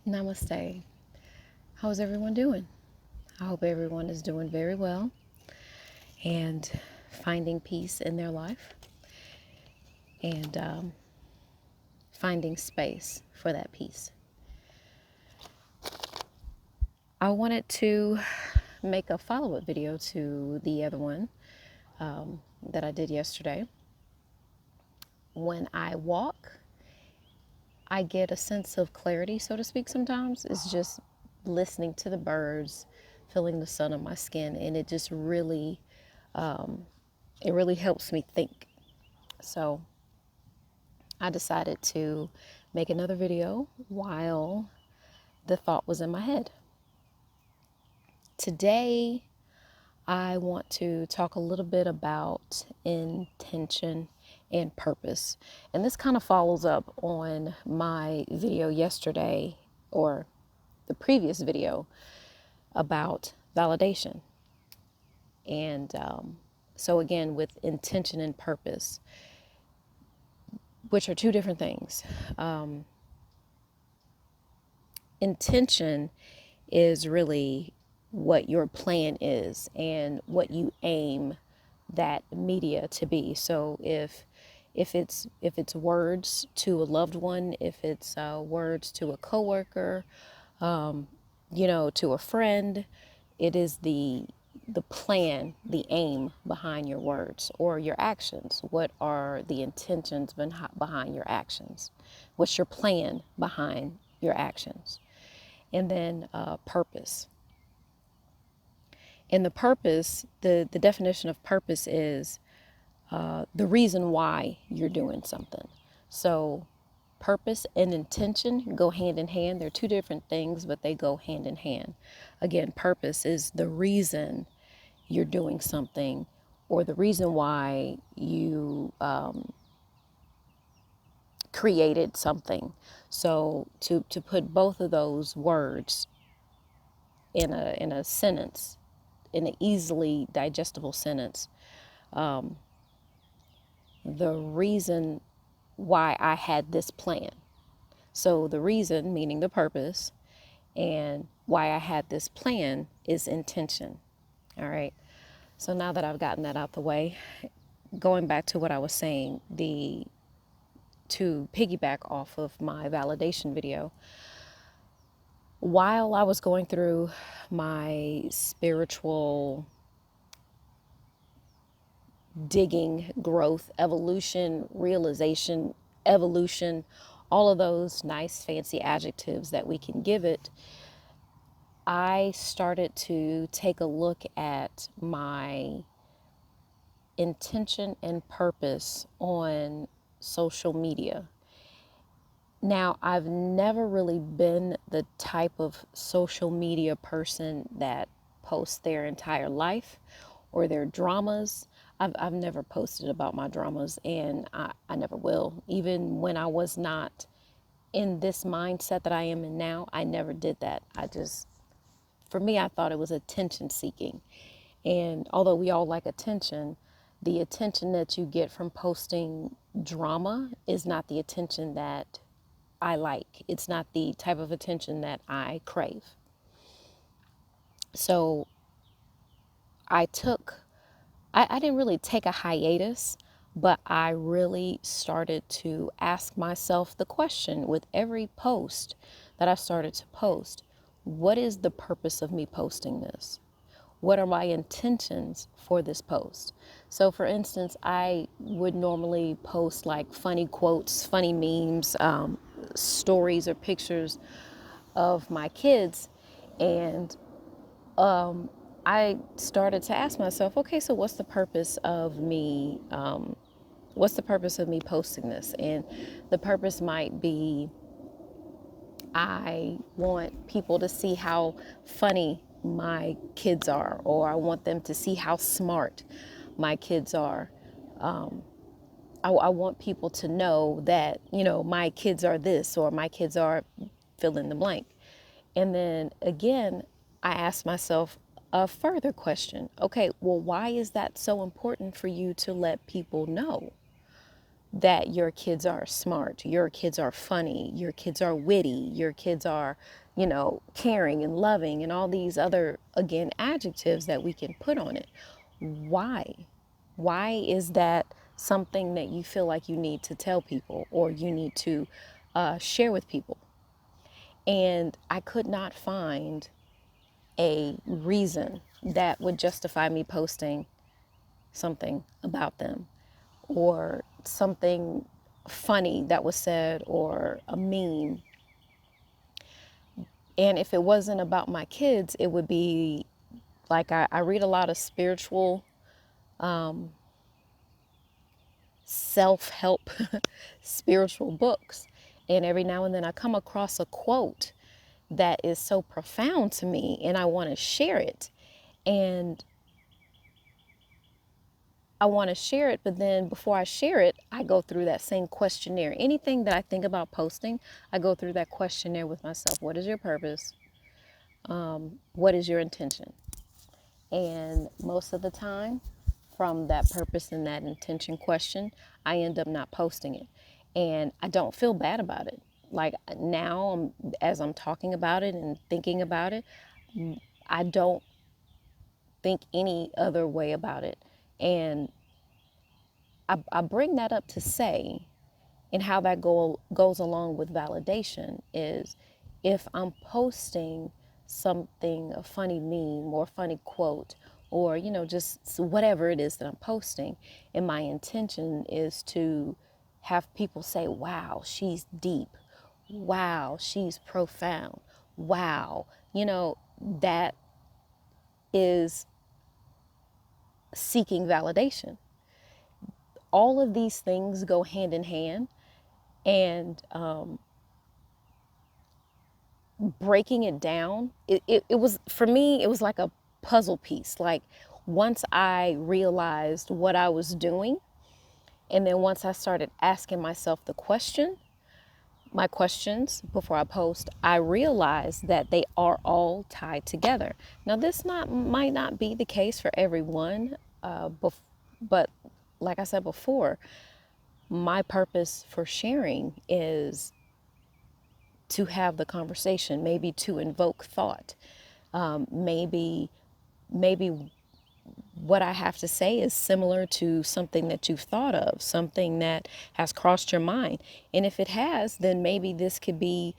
Namaste. How's everyone doing? I hope everyone is doing very well and finding peace in their life and finding space for that peace. I wanted to make a follow up video to the other one that I did yesterday. When I walk, I get a sense of clarity, so to speak, sometimes. It's just listening to the birds, feeling the sun on my skin, and it really helps me think. So I decided to make another video while the thought was in my head. Today, I want to talk a little bit about intention and purpose. And this kind of follows up on my video yesterday, or the previous video, about validation. And so, again, with intention and purpose, which are two different things. Intention is really what your plan is and what you aim that media to be. So if it's words to a loved one, if it's words to a coworker, to a friend, it is the plan, the aim behind your words or your actions. What are the intentions behind your actions? What's your plan behind your actions? And then purpose. And the purpose, the definition of purpose is the reason why you're doing something. So purpose and intention go hand in hand. They're two different things, but they go hand in hand. Again, purpose is the reason you're doing something, or the reason why you created something. So to put both of those words in a sentence, in an easily digestible sentence, the reason why I had this plan. So the reason, meaning the purpose, and why I had this plan is intention. All right. So now that I've gotten that out the way, going back to what I was saying, to piggyback off of my validation video, while I was going through my spiritual digging, growth, evolution, realization, evolution, all of those nice fancy adjectives that we can give it, I started to take a look at my intention and purpose on social media. Now, I've never really been the type of social media person that posts their entire life or their dramas. I've never posted about my dramas, and I never will. Even when I was not in this mindset that I am in now, I never did that. For me, I thought it was attention seeking. And although we all like attention, the attention that you get from posting drama is not the attention that I like. It's not the type of attention that I crave. So I took, I didn't really take a hiatus, but I really started to ask myself the question with every post that I started to post: what is the purpose of me posting this? What are my intentions for this post? So, for instance, I would normally post like funny quotes, funny memes, stories, or pictures of my kids. And I started to ask myself, okay, so what's the purpose of me? What's the purpose of me posting this? And the purpose might be, I want people to see how funny my kids are, or I want them to see how smart my kids are. I want people to know that, my kids are this, or my kids are fill in the blank. And then again, I asked myself a further question. Okay, well, why is that so important for you to let people know? that your kids are smart, your kids are funny, your kids are witty, your kids are, caring and loving, and all these other, again, adjectives that we can put on it. Why? Why is that something that you feel like you need to tell people or you need to share with people? And I could not find a reason that would justify me posting something about them or something funny that was said or a meme. And if it wasn't about my kids, it would be like I read a lot of spiritual self-help spiritual books. And every now and then I come across a quote that is so profound to me and I want to share it. And I want to share it, but then before I share it, I go through that same questionnaire. Anything that I think about posting, I go through that questionnaire with myself. What is your purpose? What is your intention? And most of the time, from that purpose and that intention question, I end up not posting it. And I don't feel bad about it. Like now, as I'm talking about it and thinking about it, I don't think any other way about it. And I bring that up to say, and how that goes along with validation is if I'm posting something, a funny meme or funny quote, or, just whatever it is that I'm posting, and my intention is to have people say, wow, she's deep. Wow, she's profound. Wow, that is seeking validation. All of these things go hand in hand. And breaking it down, it was, for me, it was like a puzzle piece. Like once I realized what I was doing, and then once I started asking myself my questions before I post, I realized that they are all tied together. Now, this might not be the case for everyone, but like I said before, my purpose for sharing is to have the conversation, maybe to invoke thought. Maybe what I have to say is similar to something that you've thought of, something that has crossed your mind. And if it has, then maybe this could be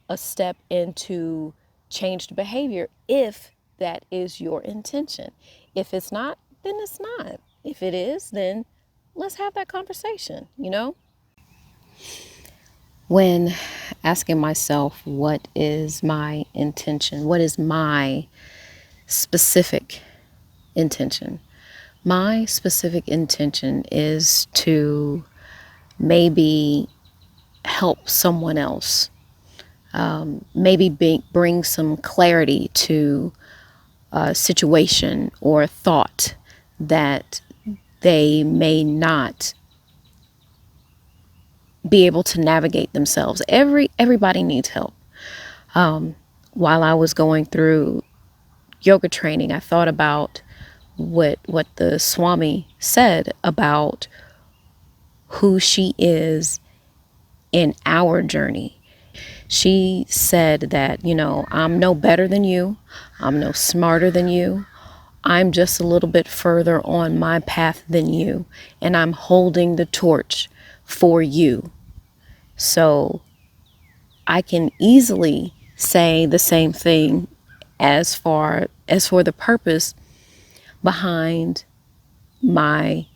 a step into changed behavior if that is your intention. If it's not, then it's not. If it is, then let's have that conversation. When asking myself, what is my intention? What is my specific intention? My specific intention is to maybe help someone else, maybe bring some clarity to a situation or a thought that they may not be able to navigate themselves. Everybody needs help. While I was going through yoga training, I thought about what the Swami said about who she is in our journey. She said that, I'm no better than you. I'm no smarter than you. I'm just a little bit further on my path than you, and I'm holding the torch for you. So I can easily say the same thing as for the purpose behind my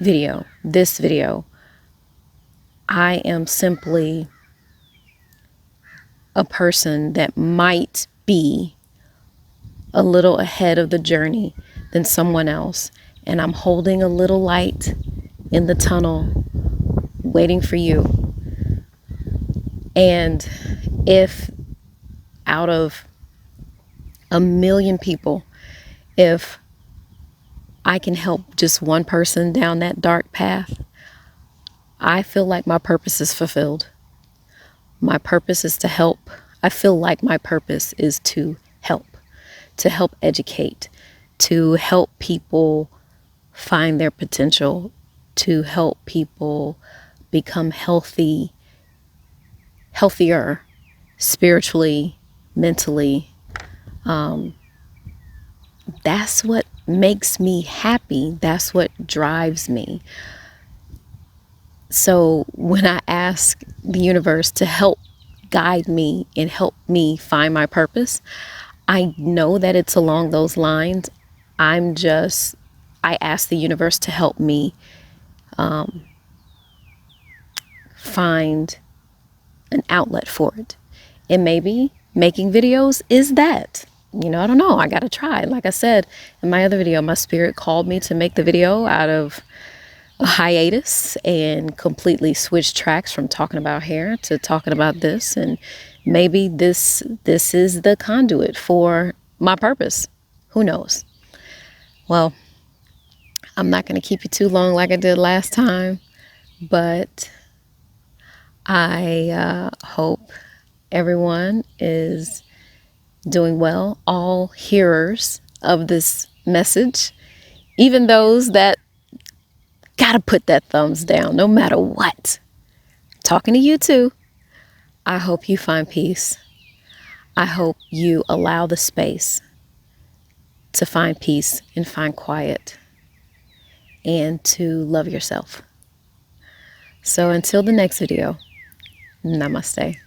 video, this video. I am simply a person that might be a little ahead of the journey than someone else. And I'm holding a little light in the tunnel, waiting for you. And if out of a million people, if I can help just one person down that dark path, I feel like my purpose is fulfilled. My purpose is to help. I feel like my purpose is to help educate, to help people find their potential, to help people become healthier spiritually, mentally. That's what makes me happy. That's what drives me. So when I ask the universe to help guide me and help me find my purpose, I know that it's along those lines. I ask the universe to help me find an outlet for it. And maybe making videos is that. I don't know. I got to try. Like I said in my other video, my spirit called me to make the video out of a hiatus and completely switch tracks from talking about hair to talking about this. And maybe this is the conduit for my purpose. Who knows? Well, I'm not going to keep you too long like I did last time, but I hope everyone is doing well, all hearers of this message, even those that gotta put that thumbs down no matter what. Talking to you too. I hope you find peace. I hope you allow the space to find peace and find quiet and to love yourself. So until the next video, namaste.